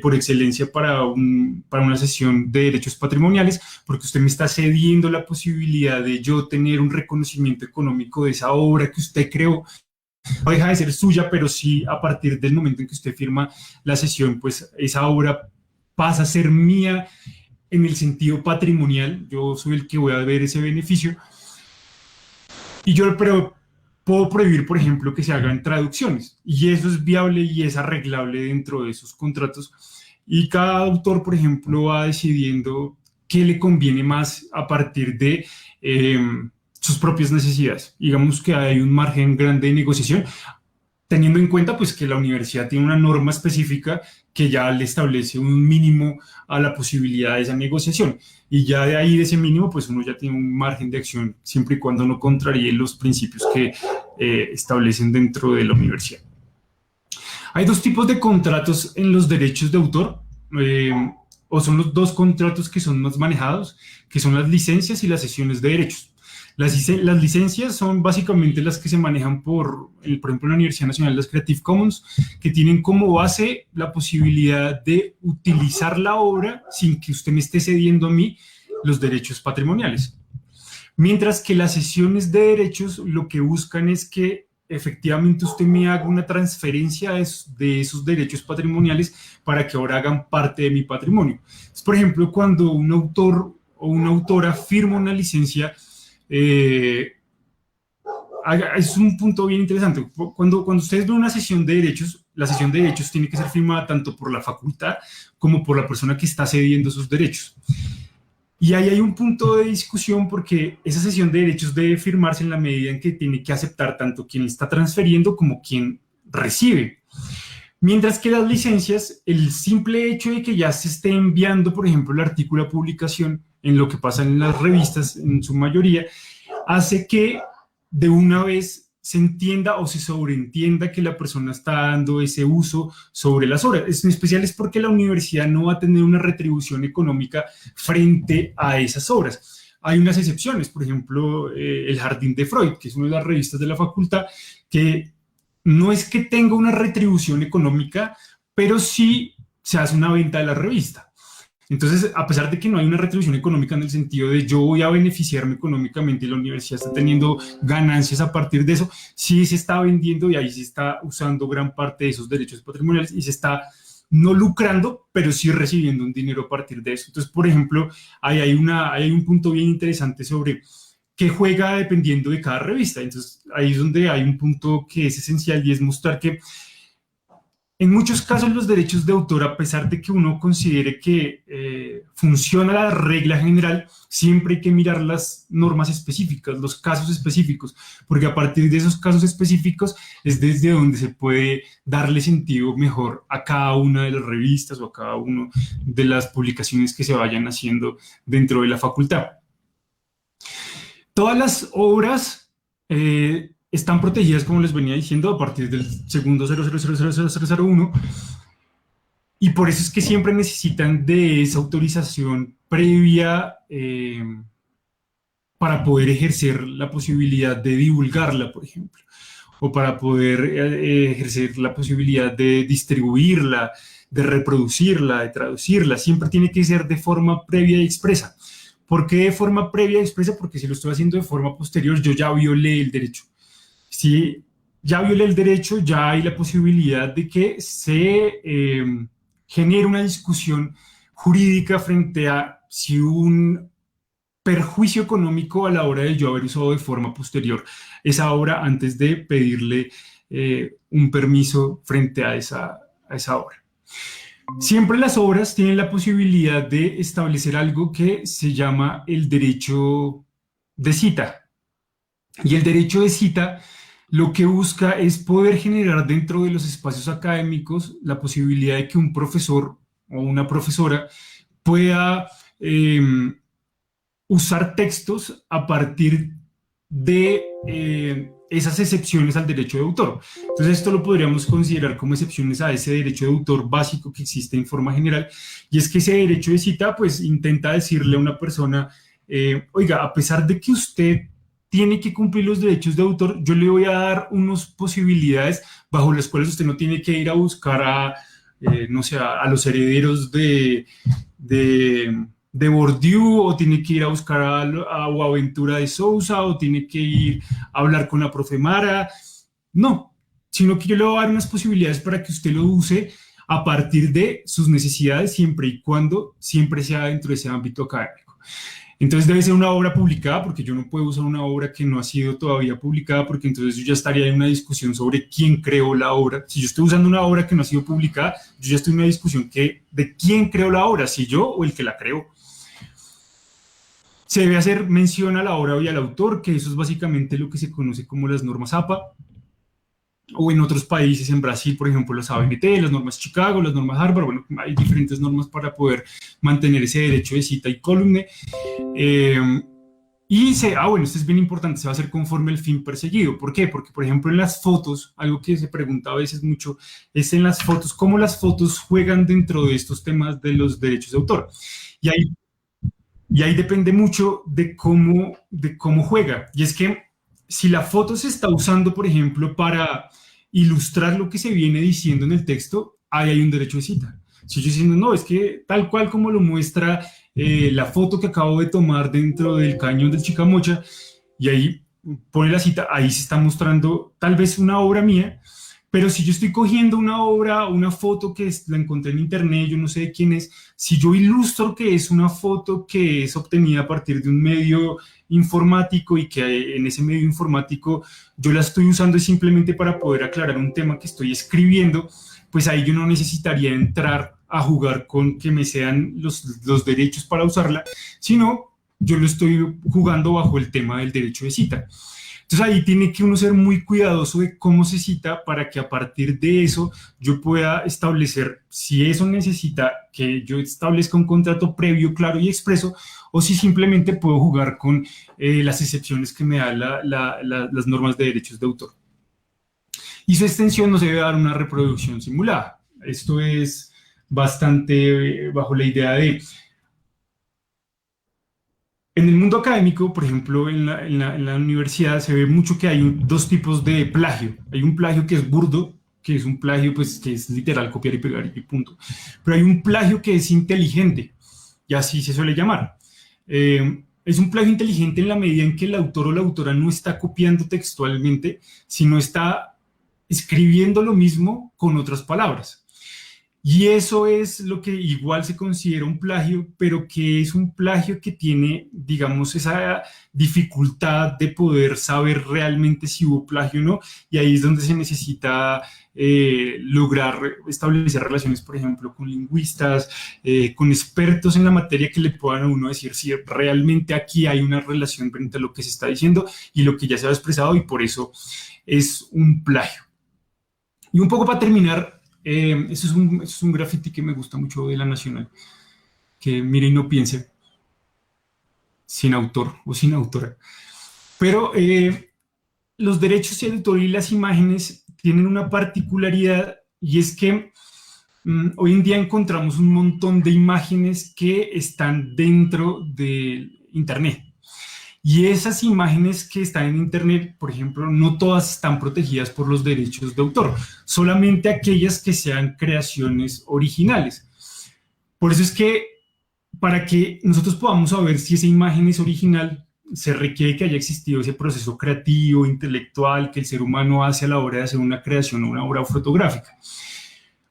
por excelencia para una sesión de derechos patrimoniales, porque usted me está cediendo la posibilidad de yo tener un reconocimiento económico de esa obra que usted creó. No deja de ser suya, pero sí, a partir del momento en que usted firma la cesión, pues esa obra pasa a ser mía en el sentido patrimonial. Yo soy el que voy a ver ese beneficio. Y yo pero puedo prohibir, por ejemplo, que se hagan traducciones, y eso es viable y es arreglable dentro de esos contratos. Y cada autor, por ejemplo, va decidiendo qué le conviene más a partir de sus propias necesidades. Digamos que hay un margen grande de negociación, teniendo en cuenta pues que la universidad tiene una norma específica que ya le establece un mínimo a la posibilidad de esa negociación, y ya de ahí, de ese mínimo, pues uno ya tiene un margen de acción siempre y cuando no contraríe los principios que establecen dentro de la universidad. Hay dos tipos de contratos en los derechos de autor, o son los dos contratos que son más manejados, que son las licencias y las cesiones de derechos. Las licencias son básicamente las que se manejan por ejemplo, la Universidad Nacional de las Creative Commons, que tienen como base la posibilidad de utilizar la obra sin que usted me esté cediendo a mí los derechos patrimoniales. Mientras que las cesiones de derechos lo que buscan es que efectivamente usted me haga una transferencia de esos derechos patrimoniales para que ahora hagan parte de mi patrimonio. Entonces, por ejemplo, cuando un autor o una autora firma una licencia, es un punto bien interesante. Cuando ustedes ven una cesión de derechos, la cesión de derechos tiene que ser firmada tanto por la facultad como por la persona que está cediendo sus derechos. Y ahí hay un punto de discusión, porque esa cesión de derechos debe firmarse en la medida en que tiene que aceptar tanto quien está transfiriendo como quien recibe. Mientras que las licencias, el simple hecho de que ya se esté enviando, por ejemplo, el artículo a publicación, en lo que pasa en las revistas en su mayoría, hace que de una vez se entienda o se sobreentienda que la persona está dando ese uso sobre las obras. En especial es porque la universidad no va a tener una retribución económica frente a esas obras. Hay unas excepciones, por ejemplo, El Jardín de Freud, que es una de las revistas de la facultad, que no es que tenga una retribución económica, pero sí se hace una venta de la revista. Entonces, a pesar de que no hay una retribución económica en el sentido de yo voy a beneficiarme económicamente y la universidad está teniendo ganancias a partir de eso, sí se está vendiendo y ahí se está usando gran parte de esos derechos patrimoniales y se está no lucrando, pero sí recibiendo un dinero a partir de eso. Entonces, por ejemplo, ahí hay un punto bien interesante sobre qué juega dependiendo de cada revista. Entonces, ahí es donde hay un punto que es esencial y es mostrar que en muchos casos los derechos de autor, a pesar de que uno considere que funciona la regla general, siempre hay que mirar las normas específicas, los casos específicos, porque a partir de esos casos específicos es desde donde se puede darle sentido mejor a cada una de las revistas o a cada una de las publicaciones que se vayan haciendo dentro de la facultad. Todas las obras están protegidas, como les venía diciendo, a partir del segundo 0000001, y por eso es que siempre necesitan de esa autorización previa para poder ejercer la posibilidad de divulgarla, por ejemplo, o para poder ejercer la posibilidad de distribuirla, de reproducirla, de traducirla. Siempre tiene que ser de forma previa y expresa. ¿Por qué de forma previa y expresa? Porque si lo estoy haciendo de forma posterior, yo ya violé el derecho. Si ya violé el derecho, ya hay la posibilidad de que se genere una discusión jurídica frente a si un perjuicio económico a la hora de yo haber usado de forma posterior esa obra antes de pedirle un permiso frente a esa obra. Siempre las obras tienen la posibilidad de establecer algo que se llama el derecho de cita. Y el derecho de cita lo que busca es poder generar dentro de los espacios académicos la posibilidad de que un profesor o una profesora pueda usar textos a partir de esas excepciones al derecho de autor. Entonces esto lo podríamos considerar como excepciones a ese derecho de autor básico que existe en forma general, y es que ese derecho de cita pues intenta decirle a una persona, oiga, a pesar de que usted tiene que cumplir los derechos de autor, yo le voy a dar unas posibilidades bajo las cuales usted no tiene que ir a buscar a, no sé, a los herederos de Bourdieu, o tiene que ir a buscar a Boaventura de Sousa, o tiene que ir a hablar con la profe Mara. No, sino que yo le voy a dar unas posibilidades para que usted lo use a partir de sus necesidades, siempre y cuando siempre sea dentro de ese ámbito académico. Entonces debe ser una obra publicada, porque yo no puedo usar una obra que no ha sido todavía publicada, porque entonces yo ya estaría en una discusión sobre quién creó la obra. Si yo estoy usando una obra que no ha sido publicada, yo ya estoy en una discusión de quién creó la obra, si yo o el que la creó. Se debe hacer mención a la obra y al autor, que eso es básicamente lo que se conoce como las normas APA, o en otros países, en Brasil, por ejemplo, las ABNT, las normas Chicago, las normas Harvard. Bueno, hay diferentes normas para poder mantener ese derecho de cita y columne. Bueno, esto es bien importante, se va a hacer conforme al fin perseguido. ¿Por qué? Porque, por ejemplo, en las fotos, algo que se pregunta a veces mucho, es en las fotos, cómo las fotos juegan dentro de estos temas de los derechos de autor. Y ahí depende mucho de cómo juega. Y es que si la foto se está usando, por ejemplo, para ilustrar lo que se viene diciendo en el texto, ahí hay un derecho de cita. Si yo diciendo, no, es que tal cual como lo muestra la foto que acabo de tomar dentro del cañón del Chicamocha, y ahí pone la cita, ahí se está mostrando tal vez una obra mía. Pero si yo estoy cogiendo una obra, una foto que la encontré en internet, yo no sé de quién es, si yo ilustro que es una foto que es obtenida a partir de un medio informático y que en ese medio informático yo la estoy usando simplemente para poder aclarar un tema que estoy escribiendo, pues ahí yo no necesitaría entrar a jugar con que me sean los derechos para usarla, sino yo lo estoy jugando bajo el tema del derecho de cita. Entonces ahí tiene que uno ser muy cuidadoso de cómo se cita para que a partir de eso yo pueda establecer si eso necesita que yo establezca un contrato previo, claro y expreso, o si simplemente puedo jugar con las excepciones que me dan las normas de derechos de autor. Y su extensión no se debe dar una reproducción simulada. Esto es bastante bajo la idea de... En el mundo académico, por ejemplo, en la universidad se ve mucho que hay dos tipos de plagio. Hay un plagio que es burdo, que es un plagio pues, que es literal copiar y pegar y punto. Pero hay un plagio que es inteligente. y así se suele llamar. Es un plagio inteligente en la medida en que el autor o la autora no está copiando textualmente, sino está escribiendo lo mismo con otras palabras. Y eso es lo que igual se considera un plagio, pero que es un plagio que tiene, digamos, esa dificultad de poder saber realmente si hubo plagio o no, y ahí es donde se necesita lograr establecer relaciones, por ejemplo, con lingüistas, con expertos en la materia que le puedan a uno decir si realmente aquí hay una relación frente a lo que se está diciendo y lo que ya se ha expresado, y por eso es un plagio. Y un poco para terminar, eso es un graffiti que me gusta mucho de La Nacional, que mire y no piense, sin autor o sin autora. Pero los derechos de autor y las imágenes tienen una particularidad, y es que hoy en día encontramos un montón de imágenes que están dentro de Internet. Y esas imágenes que están en Internet, por ejemplo, no todas están protegidas por los derechos de autor, solamente aquellas que sean creaciones originales. Por eso es que para que nosotros podamos saber si esa imagen es original, se requiere que haya existido ese proceso creativo, intelectual, que el ser humano hace a la hora de hacer una creación o una obra fotográfica.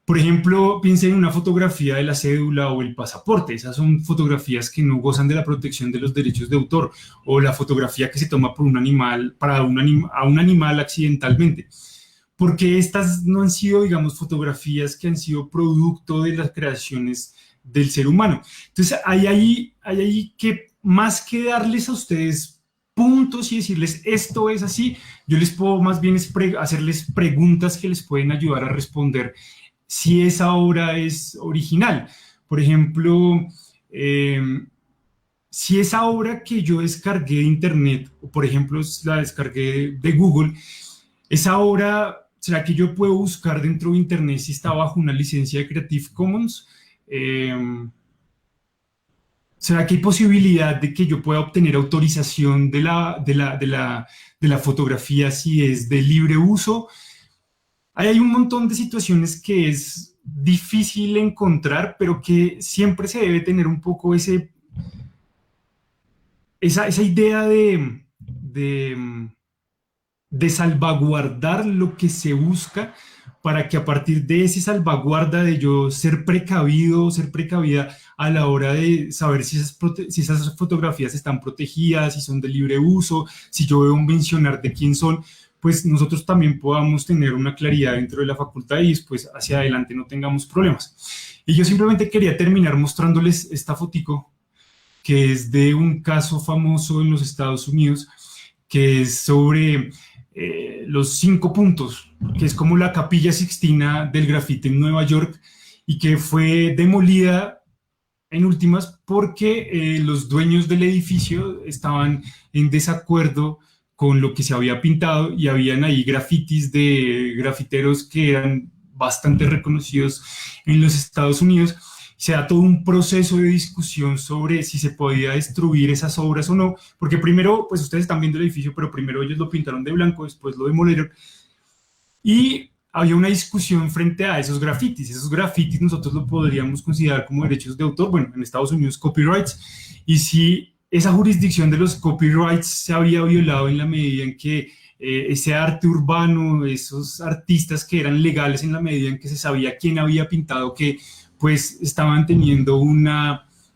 Por ejemplo, piensen en una fotografía de la cédula o el pasaporte. Esas son fotografías que no gozan de la protección de los derechos de autor, o la fotografía que se toma por un animal, a un animal accidentalmente. Porque estas no han sido, digamos, fotografías que han sido producto de las creaciones del ser humano. Entonces, hay ahí que, más que darles a ustedes puntos y decirles esto es así, yo les puedo más bien hacerles preguntas que les pueden ayudar a responder si esa obra es original. Por ejemplo, si esa obra que yo descargué de Internet, o por ejemplo la descargué de Google, esa obra, ¿será que yo puedo buscar dentro de Internet si está bajo una licencia de Creative Commons? ¿Será que hay posibilidad de que yo pueda obtener autorización de la fotografía si es de libre uso? Hay un montón de situaciones que es difícil encontrar, pero que siempre se debe tener un poco esa idea de salvaguardar lo que se busca, para que a partir de esa salvaguarda de yo ser precavido, ser precavida a la hora de saber si esas fotografías están protegidas, si son de libre uso, si yo veo mencionar de quién son, pues nosotros también podamos tener una claridad dentro de la facultad y después hacia adelante no tengamos problemas. Y yo simplemente quería terminar mostrándoles esta fotico, que es de un caso famoso en los Estados Unidos, que es sobre los 5 puntos, que es como la Capilla Sixtina del grafiti en Nueva York, y que fue demolida en últimas porque los dueños del edificio estaban en desacuerdo con lo que se había pintado, y habían ahí grafitis de grafiteros que eran bastante reconocidos en los Estados Unidos. Se da todo un proceso de discusión sobre si se podía destruir esas obras o no, porque primero, pues ustedes están viendo el edificio, pero primero ellos lo pintaron de blanco, después lo demolieron, y había una discusión frente a esos grafitis. Esos grafitis nosotros lo podríamos considerar como derechos de autor, bueno, en Estados Unidos copyrights, y si esa jurisdicción de los copyrights se había violado en la medida en que ese arte urbano, esos artistas que eran legales en la medida en que se sabía quién había pintado qué, pues estaban teniendo un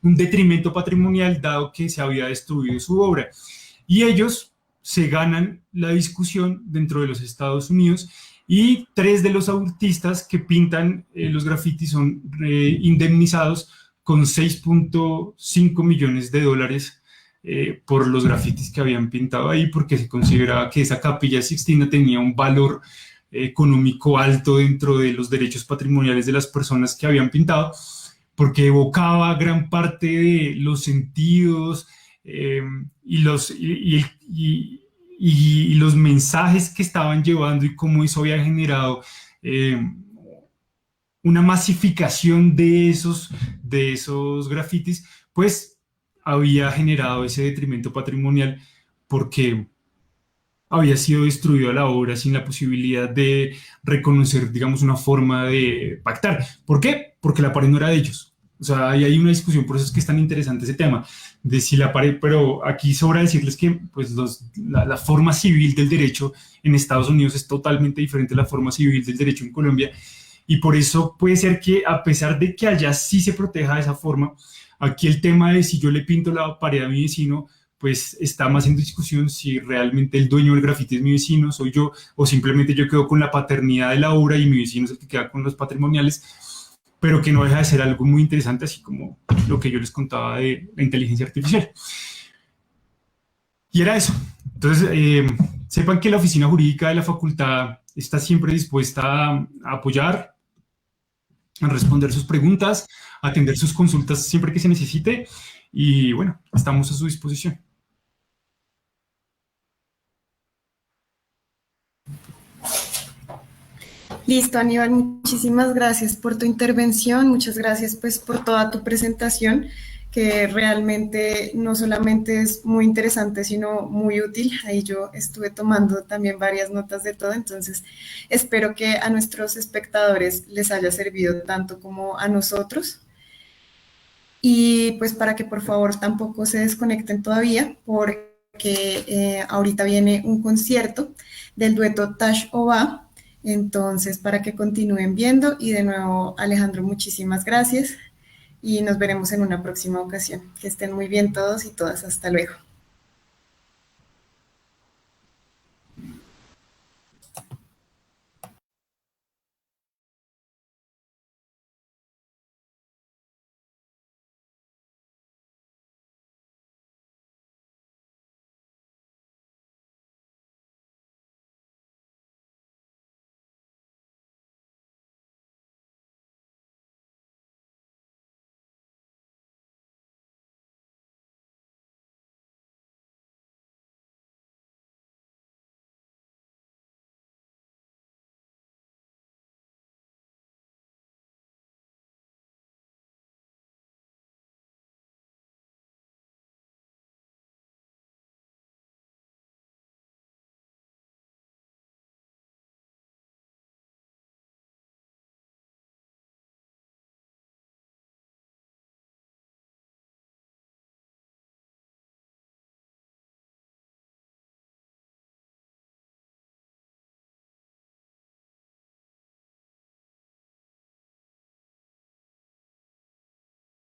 detrimento patrimonial dado que se había destruido su obra. Y ellos se ganan la discusión dentro de los Estados Unidos, y 3 de los artistas que pintan los grafitis son indemnizados con $6.5 millones por los grafitis que habían pintado ahí, porque se consideraba que esa Capilla Sixtina tenía un valor económico alto dentro de los derechos patrimoniales de las personas que habían pintado, porque evocaba gran parte de los sentidos y los mensajes que estaban llevando, y cómo eso había generado una masificación de esos grafitis, pues había generado ese detrimento patrimonial, porque había sido destruida la obra sin la posibilidad de reconocer, digamos, una forma de pactar. ¿Por qué? Porque la pared no era de ellos. O sea, ahí hay una discusión, por eso es que es tan interesante ese tema, de si la pared, pero aquí sobra decirles que pues la forma civil del derecho en Estados Unidos es totalmente diferente a la forma civil del derecho en Colombia, y por eso puede ser que a pesar de que allá sí se proteja de esa forma, aquí el tema de si yo le pinto la pared a mi vecino, pues está más en discusión si realmente el dueño del grafiti es mi vecino, soy yo, o simplemente yo quedo con la paternidad de la obra y mi vecino es el que queda con los patrimoniales, pero que no deja de ser algo muy interesante, así como lo que yo les contaba de la inteligencia artificial. Y era eso. Entonces, sepan que la oficina jurídica de la facultad está siempre dispuesta a apoyar, a responder sus preguntas, a atender sus consultas siempre que se necesite. Y bueno, estamos a su disposición. Listo, Aníbal, muchísimas gracias por tu intervención, muchas gracias pues por toda tu presentación, que realmente no solamente es muy interesante, sino muy útil. Ahí yo estuve tomando también varias notas de todo, entonces espero que a nuestros espectadores les haya servido tanto como a nosotros. Y pues para que por favor tampoco se desconecten todavía, porque ahorita viene un concierto del dueto Tash Ova, entonces para que continúen viendo y de nuevo Alejandro, muchísimas gracias y nos veremos en una próxima ocasión. Que estén muy bien todos y todas, hasta luego.